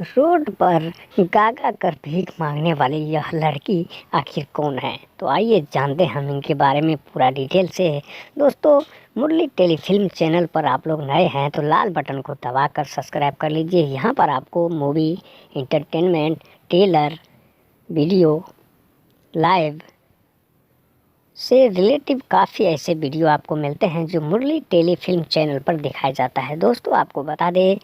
Road पर गागा कर भीख मांगने वाली यह लड़की आखिर कौन है? तो आइए जानते हैं हम इनके बारे में पूरा डिटेल से। दोस्तों, मुरली टेलीफिल्म चैनल पर आप लोग नए हैं तो लाल बटन को दबाकर सब्सक्राइब कर लीजिए। यहाँ पर आपको movie, entertainment, trailer, video, live से रिलेटिव काफ़ी ऐसे वीडियो आपको मिलते हैं जो मुरली टेलीफिल्म चैनल पर दिखाया जाता है। दोस्तों, आपको बता दें,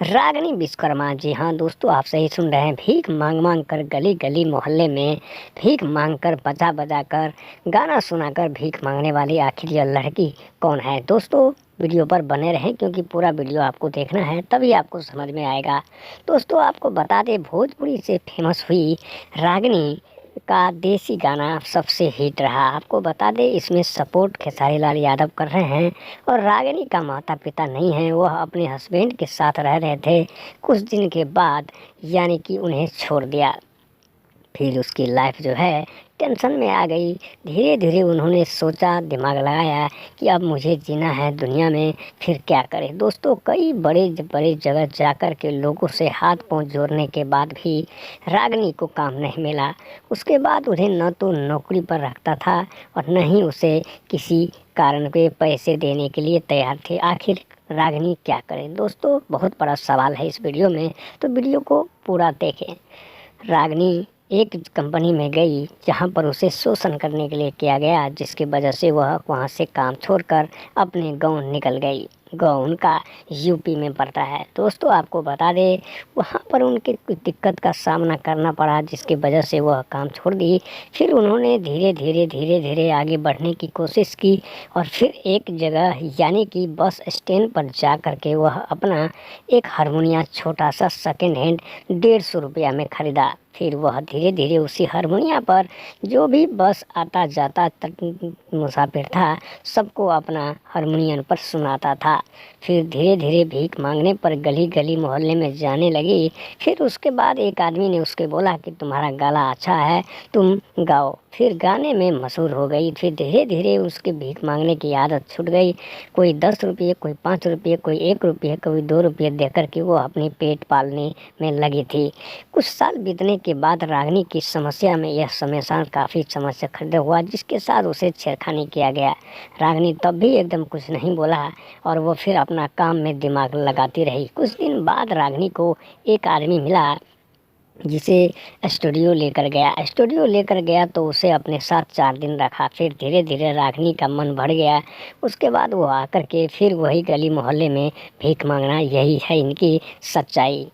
रागिनी विश्वकर्मा, जी हाँ दोस्तों, आप सही सुन रहे हैं, भीख मांग मांग कर गली गली मोहल्ले में भीख मांग कर बजा बजा कर गाना सुनाकर भीख मांगने वाली आखिर यह लड़की कौन है? दोस्तों, वीडियो पर बने रहें क्योंकि पूरा वीडियो आपको देखना है, तभी आपको समझ में आएगा। दोस्तों, आपको बता दें, भोजपुरी से फेमस हुई रागिनी का देसी गाना सबसे हिट रहा। आपको बता दें, इसमें सपोर्ट खेसारी लाल यादव कर रहे हैं और रागिनी का माता पिता नहीं है, वह अपने हस्बैंड के साथ रह रहे थे। कुछ दिन के बाद यानी कि उन्हें छोड़ दिया। फिर उसकी लाइफ जो है टेंशन में आ गई। धीरे धीरे उन्होंने सोचा, दिमाग लगाया कि अब मुझे जीना है दुनिया में, फिर क्या करें। दोस्तों, कई बड़े बड़े जगह जाकर के लोगों से हाथ पांव जोड़ने के बाद भी रागिनी को काम नहीं मिला। उसके बाद उन्हें न तो नौकरी पर रखता था और न ही उसे किसी कारण के पैसे देने के लिए तैयार थे। आखिर रागिनी क्या करे? दोस्तों, बहुत बड़ा सवाल है इस वीडियो में, तो वीडियो को पूरा देखें। रागिनी एक कंपनी में गई जहां पर उसे शोषण करने के लिए किया गया, जिसकी वजह से वह वहां से काम छोड़कर अपने गांव निकल गई। गांव उनका यूपी में पड़ता है। दोस्तों, आपको बता दें, वहां पर उनके कुछ दिक्कत का सामना करना पड़ा, जिसकी वजह से वह काम छोड़ दी। फिर उन्होंने धीरे धीरे आगे बढ़ने की कोशिश की और फिर एक जगह यानी कि बस स्टैंड पर जा कर के वह अपना एक हारमोनिया छोटा सा सेकेंड हैंड 150 रुपया में ख़रीदा। फिर वह धीरे धीरे उसी हारमोनिया पर जो भी बस आता जाता मुसाफिर था, सबको अपना हारमोनियम पर सुनाता था। फिर धीरे धीरे भीख मांगने पर गली गली मोहल्ले में जाने लगी। फिर उसके बाद एक आदमी ने उसके बोला कि तुम्हारा गला अच्छा है, तुम गाओ। फिर गाने में मशहूर हो गई। फिर धीरे धीरे उसके भीख मांगने की आदत छूट गई। कोई 10 रुपये, कोई 5 रुपये, कोई 1 रुपये, कोई 2 रुपये देकर के वो अपनी पेट पालने में लगी थी। कुछ साल बीतने के बाद रागिनी की समस्या में यह समस्या काफ़ी समस्या खड़ा हुआ, जिसके साथ उसे छेड़खानी किया गया। रागिनी तब भी एकदम कुछ नहीं बोला और वो फिर अपना काम में दिमाग लगाती रही। कुछ दिन बाद रागिनी को एक आदमी मिला जिसे स्टूडियो लेकर गया तो उसे अपने साथ 4 दिन रखा। फिर धीरे धीरे रागिनी का मन बढ़ गया। उसके बाद वो आकर के फिर वही गली मोहल्ले में भीख मांगना, यही है इनकी सच्चाई।